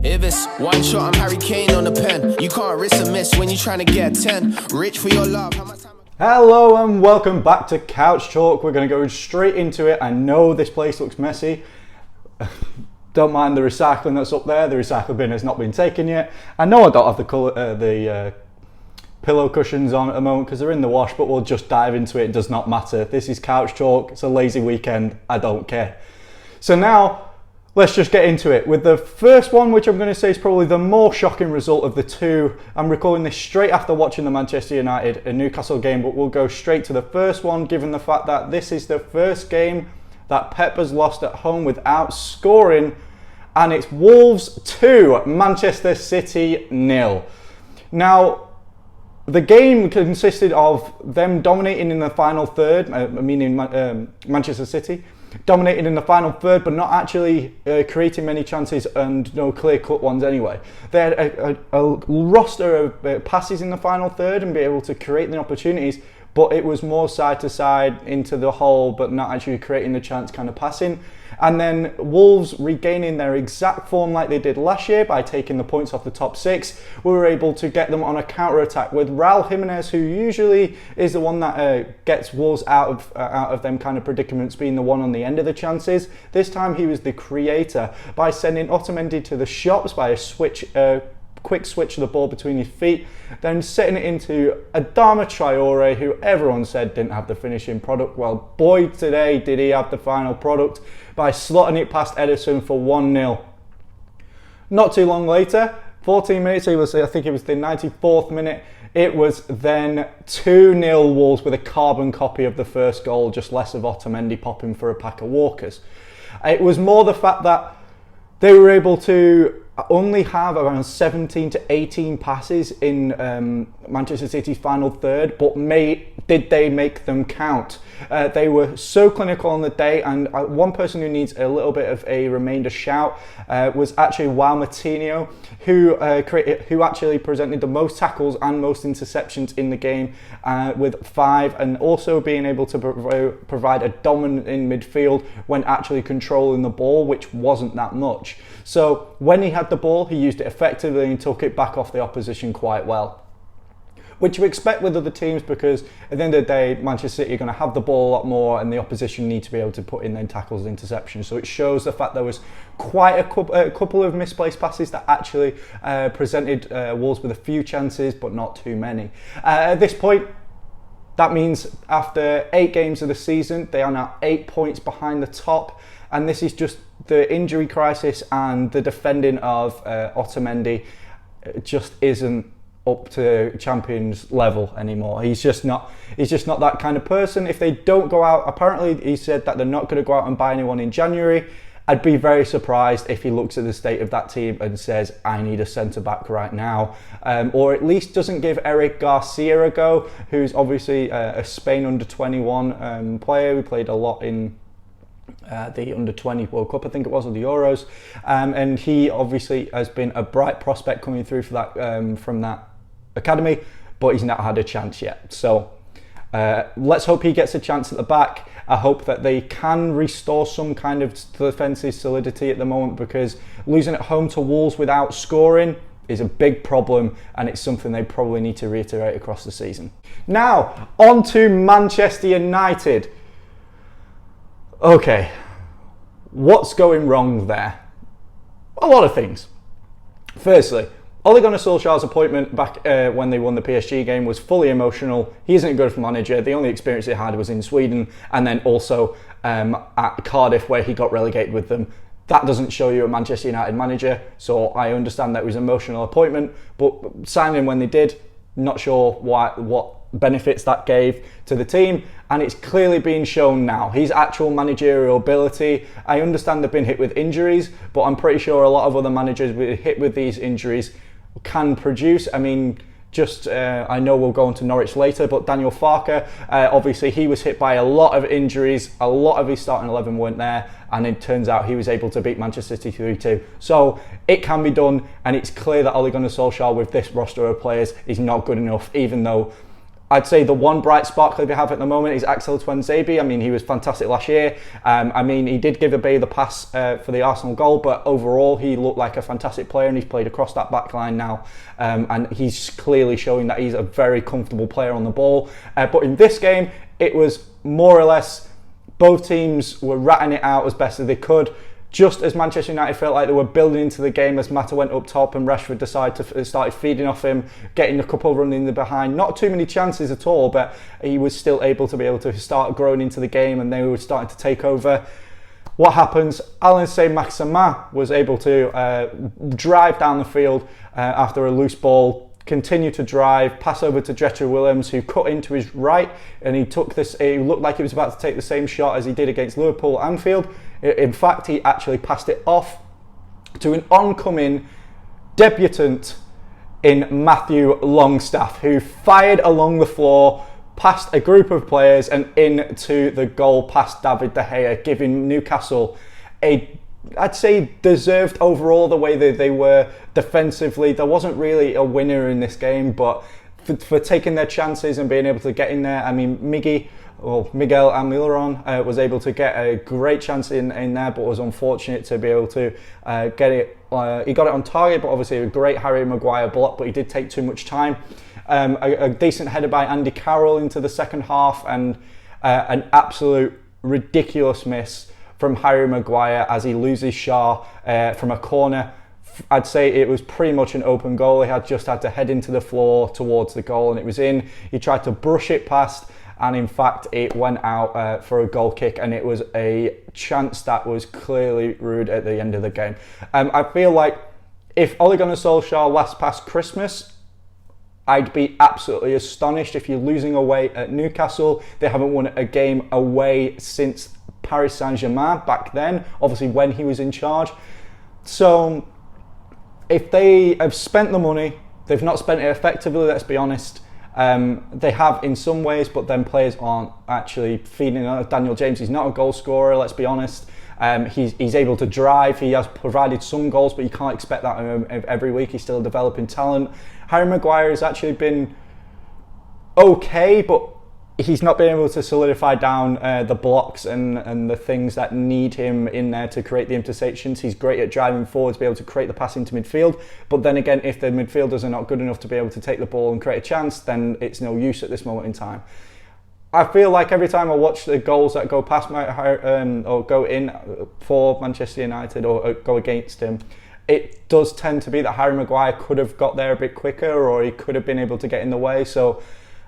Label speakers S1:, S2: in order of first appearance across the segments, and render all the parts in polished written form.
S1: If it's one shot, I'm Harry Kane on the pen. You can't risk a miss when you're trying to get 10. Rich for your love.
S2: Hello and welcome back to Couch Talk. We're going to go straight into it. I know this place looks messy. Don't mind the recycling that's up there. The recycle bin has not been taken yet. I know I don't have the pillow cushions on at the moment because they're in the wash, but we'll just dive into it. It does not matter. This is Couch Talk. It's a lazy weekend. I don't care. So now, let's just get into it with the first one, which I'm going to say is probably the more shocking result of the two. I'm recording this straight after watching the Manchester United and Newcastle game, but we'll go straight to the first one, given the fact that this is the first game that Pep has lost at home without scoring, and it's Wolves 2, Manchester City 0. Now, the game consisted of them dominating in the final third, meaning Manchester City, dominated in the final third, but not actually creating many chances and no clear-cut ones anyway. They had a roster of passes in the final third and be able to create the opportunities, but it was more side to side into the hole, but not actually creating the chance kind of passing. And then Wolves regaining their exact form like they did last year by taking the points off the top six. We were able to get them on a counter-attack with Raul Jimenez, who usually is the one that gets Wolves out of them kind of predicaments, being the one on the end of the chances. This time he was the creator by sending Otamendi to the shops by a quick switch of the ball between his feet, then setting it into Adama Traore, who everyone said didn't have the finishing product. Well, boy, today did he have the final product by slotting it past Ederson for 1-0. Not too long later, 14 minutes, I think it was the 94th minute, it was then 2-0 Wolves with a carbon copy of the first goal, just less of Otamendi popping for a pack of walkers. It was more the fact that they were able to only have around 17 to 18 passes in Manchester City's final third, but did they make them count? They were so clinical on the day, and one person who needs a little bit of a remainder shout was actually Matinho, who actually presented the most tackles and most interceptions in the game with 5, and also being able to provide a dominant in midfield when actually controlling the ball, which wasn't that much. So when he had the ball, he used it effectively and took it back off the opposition quite well, which you expect with other teams, because at the end of the day, Manchester City are going to have the ball a lot more and the opposition need to be able to put in their tackles and interceptions. So it shows the fact there was quite a couple of misplaced passes that actually presented Wolves with a few chances, but not too many. At this point, that means after 8 games of the season, they are now 8 points behind the top. And this is just the injury crisis, and the defending of Otamendi just isn't up to champions level anymore. He's just not that kind of person. If they don't go out, apparently he said that they're not going to go out and buy anyone in January. I'd be very surprised if he looks at the state of that team and says, I need a centre-back right now. Or at least doesn't give Eric Garcia a go, who's obviously a Spain under-21 player who played a lot in the Under-20 World Cup, I think it was, or the Euros. And he obviously has been a bright prospect coming through for that from that academy, but he's not had a chance yet. So let's hope he gets a chance at the back. I hope that they can restore some kind of defensive solidity at the moment, because losing at home to Wolves without scoring is a big problem, and it's something they probably need to reiterate across the season. Now, on to Manchester United. Okay, what's going wrong there? A lot of things. Firstly, Ole Gunnar Solskjaer's appointment back when they won the PSG game was fully emotional. He isn't a good manager. The only experience he had was in Sweden, and then also at Cardiff, where he got relegated with them. That doesn't show you a Manchester United manager, so I understand that it was an emotional appointment, but signing when they did, not sure what benefits that gave to the team, and it's clearly being shown now. His actual managerial ability, I understand they've been hit with injuries, but I'm pretty sure a lot of other managers hit with these injuries can produce. I mean, I know we'll go on to Norwich later, but Daniel Farke, obviously he was hit by a lot of injuries, a lot of his starting 11 weren't there, and it turns out he was able to beat Manchester City 3-2. So it can be done, and it's clear that Ole Gunnar Solskjaer with this roster of players is not good enough, even though I'd say the one bright spark that we have at the moment is Axel Tuanzebe. I mean, he was fantastic last year. I mean, he did give Abe the pass for the Arsenal goal, but overall he looked like a fantastic player, and he's played across that back line now. And he's clearly showing that he's a very comfortable player on the ball. But in this game, it was more or less both teams were ratting it out as best as they could. Just as Manchester United felt like they were building into the game as Mata went up top and Rashford started feeding off him, getting a couple running in the behind. Not too many chances at all, but he was still able to start growing into the game, and they were starting to take over. What happens? Alain Saint-Maximin was able to drive down the field after a loose ball, continue to drive, pass over to Jetro Willems, who cut into his right, and he looked like he was about to take the same shot as he did against Liverpool at Anfield. In fact, he actually passed it off to an oncoming debutant in Matthew Longstaff, who fired along the floor, past a group of players and into the goal past David De Gea, giving Newcastle I'd say deserved overall the way that they were defensively. There wasn't really a winner in this game, but for taking their chances and being able to get in there, I mean, Miguel Almiron was able to get a great chance in there, but was unfortunate to be able to get it. He got it on target, but obviously a great Harry Maguire block, but he did take too much time. A decent header by Andy Carroll into the second half, and an absolute ridiculous miss from Harry Maguire as he loses Shaw from a corner. I'd say it was pretty much an open goal. He just had to head into the floor towards the goal, and it was in. He tried to brush it past, and in fact it went out for a goal kick, and it was a chance that was clearly rude at the end of the game. I feel like if Ole Gunnar Solskjaer lasts past Christmas, I'd be absolutely astonished if you're losing away at Newcastle. They haven't won a game away since Paris Saint-Germain back then, obviously when he was in charge. So if they have spent the money, they've not spent it effectively, let's be honest. They have in some ways, but then players aren't actually feeding. Daniel James, he's not a goal scorer, let's be honest. He's able to drive, he has provided some goals, but you can't expect that every week. He's still a developing talent. Harry Maguire has actually been okay, but he's not been able to solidify down the blocks and the things that need him in there to create the intersections. He's great at driving forward to be able to create the pass into midfield, but then again, if the midfielders are not good enough to be able to take the ball and create a chance, then it's no use at this moment in time. I feel like every time I watch the goals that go past or go in for Manchester United or go against him, it does tend to be that Harry Maguire could have got there a bit quicker, or he could have been able to get in the way. So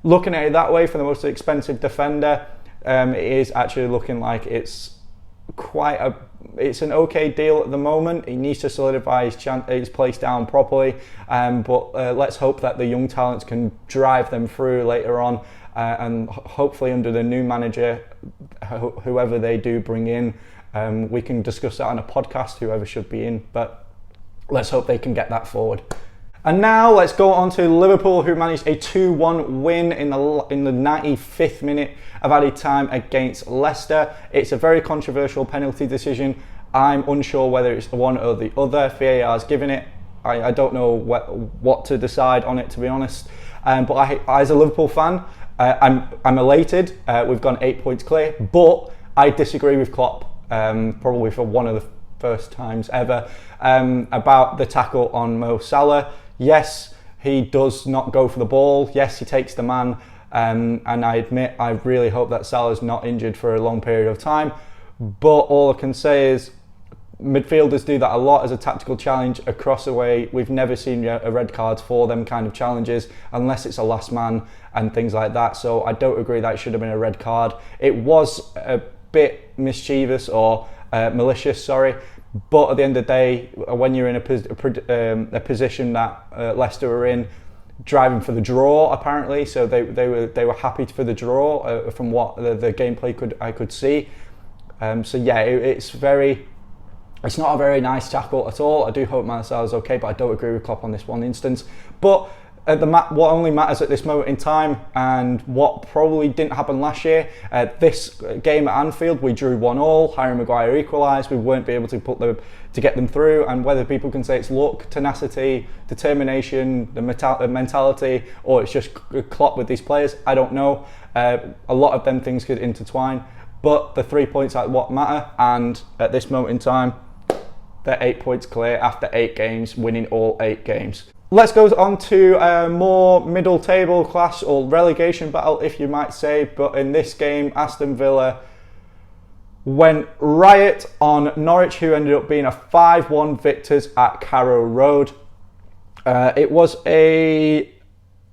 S2: looking at it that way, for the most expensive defender, it is actually looking like it's an okay deal at the moment. He needs to solidify his place down properly, but let's hope that the young talents can drive them through later on, and hopefully under the new manager, whoever they do bring in, we can discuss that on a podcast, whoever should be in, but let's hope they can get that forward. And now let's go on to Liverpool, who managed a 2-1 win in the 95th minute of added time against Leicester. It's a very controversial penalty decision. I'm unsure whether it's one or the other. VAR's given it. I don't know what to decide on it, to be honest. But I, as a Liverpool fan, I'm elated. We've gone 8 points clear, but I disagree with Klopp, probably for one of the first times ever, about the tackle on Mo Salah. Yes, he does not go for the ball. Yes, he takes the man. And I admit, I really hope that Salah's not injured for a long period of time. But all I can say is, midfielders do that a lot as a tactical challenge across the way. We've never seen a red card for them kind of challenges, unless it's a last man and things like that. So I don't agree that it should have been a red card. It was a bit mischievous or malicious, sorry. But at the end of the day, when you're in a position that Leicester were in, driving for the draw apparently, so they were happy for the draw from what the gameplay I could see. So yeah, it's not a very nice tackle at all. I do hope Mo Salah's okay, but I don't agree with Klopp on this one instance. But what only matters at this moment in time, and what probably didn't happen last year, this game at Anfield we drew 1-1. Harry Maguire equalised. We weren't able to get them through, and whether people can say it's luck, tenacity, determination, the mentality, or it's just Klopp with these players, I don't know. A lot of them things could intertwine, but the 3 points are what matter, and at this moment in time they're 8 points clear after 8 games, winning all 8 games. Let's go on to a more middle table class, or relegation battle if you might say, but in this game Aston Villa went riot on Norwich, who ended up being a 5-1 victors at Carrow Road. It was a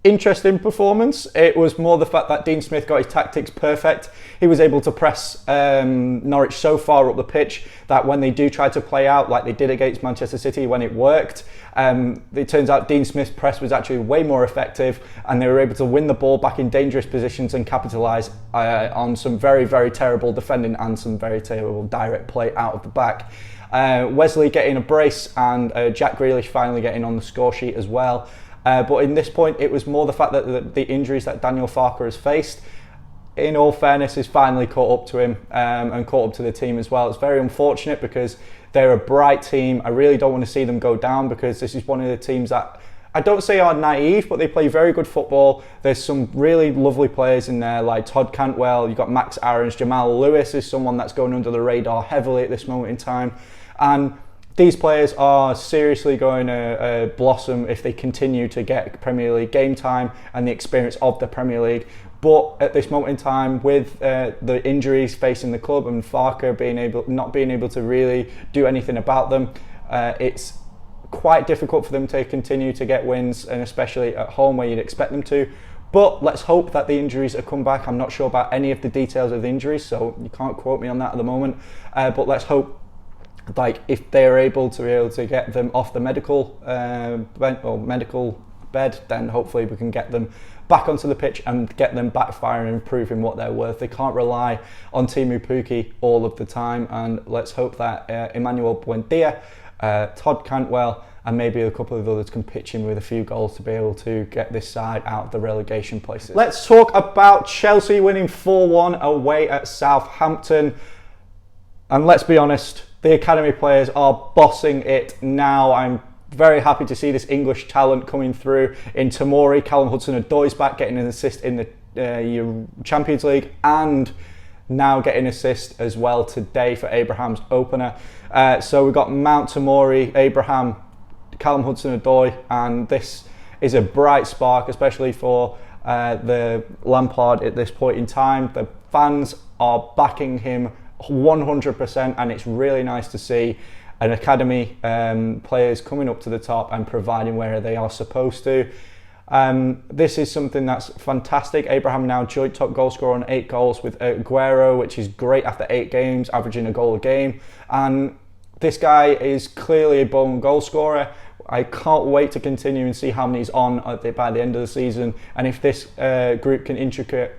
S2: interesting performance. It was more the fact that Dean Smith got his tactics perfect. He was able to press Norwich so far up the pitch that when they do try to play out like they did against Manchester City when it worked, it turns out Dean Smith's press was actually way more effective, and they were able to win the ball back in dangerous positions and capitalise on some very, very terrible defending and some very terrible direct play out of the back. Wesley getting a brace, and Jack Grealish finally getting on the score sheet as well. But in this point, it was more the fact that the injuries that Daniel Farke has faced, in all fairness, is finally caught up to him and caught up to the team as well. It's very unfortunate because they're a bright team. I really don't want to see them go down, because this is one of the teams that I don't say are naive, but they play very good football. There's some really lovely players in there like Todd Cantwell, you've got Max Aarons, Jamal Lewis is someone that's going under the radar heavily at this moment in time. And these players are seriously going to blossom if they continue to get Premier League game time and the experience of the Premier League. But at this moment in time, with the injuries facing the club and Farke not being able to really do anything about them, it's quite difficult for them to continue to get wins, and especially at home where you'd expect them to. But let's hope that the injuries have come back. I'm not sure about any of the details of the injuries, so you can't quote me on that at the moment. But let's hope, like, if they're able to get them off the medical bed, then hopefully we can get them back onto the pitch and get them back firing and proving what they're worth. They can't rely on Timu Pukki all of the time, and let's hope that Emmanuel Buendia, Todd Cantwell, and maybe a couple of others can pitch in with a few goals to be able to get this side out of the relegation places. Let's talk about Chelsea winning 4-1 away at Southampton. And let's be honest, the academy players are bossing it now. I'm very happy to see this English talent coming through in Tomori. Callum Hudson-Odoi's back, getting an assist in the Champions League, and now getting an assist as well today for Abraham's opener. So we've got Mount, Tomori, Abraham, Callum Hudson-Odoi, and this is a bright spark, especially for the Lampard at this point in time. The fans are backing him 100%, and it's really nice to see an academy players coming up to the top and providing where they are supposed to. This is something that's fantastic. Abraham now joint top goal scorer on 8 goals with Aguero, which is great after 8 games, averaging a goal a game. And this guy is clearly a born goal scorer. I can't wait to continue and see how many he's on by the end of the season, and if this group can integrate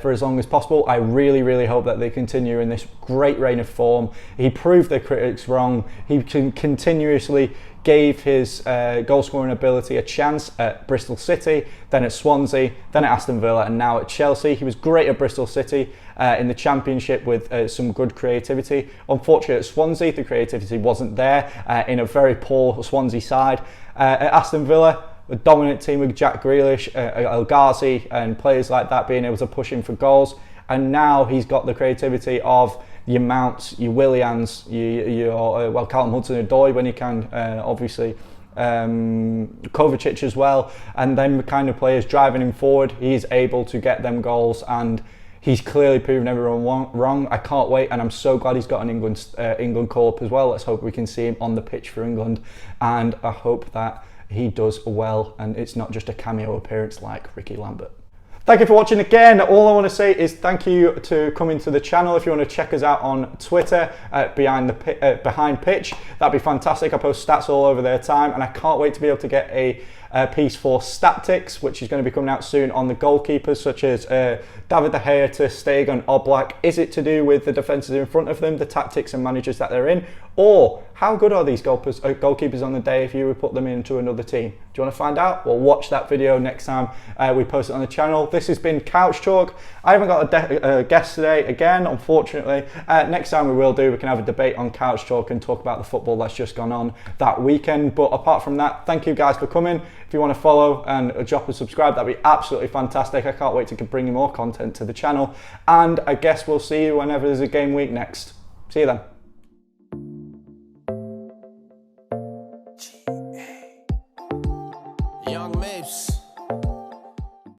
S2: for as long as possible. I really hope that they continue in this great reign of form. He proved the critics wrong. He continuously gave his goal scoring ability a chance at Bristol City, then at Swansea, then at Aston Villa, and now at Chelsea. He was great at Bristol City in the Championship with some good creativity. Unfortunately at Swansea, the creativity wasn't there in a very poor Swansea side. At Aston Villa, a dominant team with Jack Grealish, El Ghazi, and players like that being able to push him for goals. And now he's got the creativity of your Mounts, your Willians, your Callum Hudson-Odoi when he can, obviously, Kovacic as well, and then the kind of players driving him forward. He's able to get them goals, and he's clearly proven everyone wrong. I can't wait, and I'm so glad he's got an England call-up as well. Let's hope we can see him on the pitch for England, and I hope that he does well and it's not just a cameo appearance like Ricky Lambert. Thank you for watching again. All I want to say is thank you to coming to the channel. If you want to check us out on Twitter, Behind Pitch, that'd be fantastic. I post stats all over their time, and I can't wait to be able to get a piece for Statics, which is going to be coming out soon on the goalkeepers such as David De Gea, Ter Stegen, Oblak. Is it to do with the defences in front of them, the tactics and managers that they're in, Or how good are these goalkeepers on the day if you would put them into another team? Do you want to find out? Well, watch that video next time we post it on the channel. This has been Couch Talk. I haven't got a guest today, again, unfortunately. Next time we will do, we can have a debate on Couch Talk and talk about the football that's just gone on that weekend. But apart from that, thank you guys for coming. If you want to follow and drop a subscribe, that'd be absolutely fantastic. I can't wait to bring you more content to the channel. And I guess we'll see you whenever there's a game week next. See you then.
S1: Young Mapes.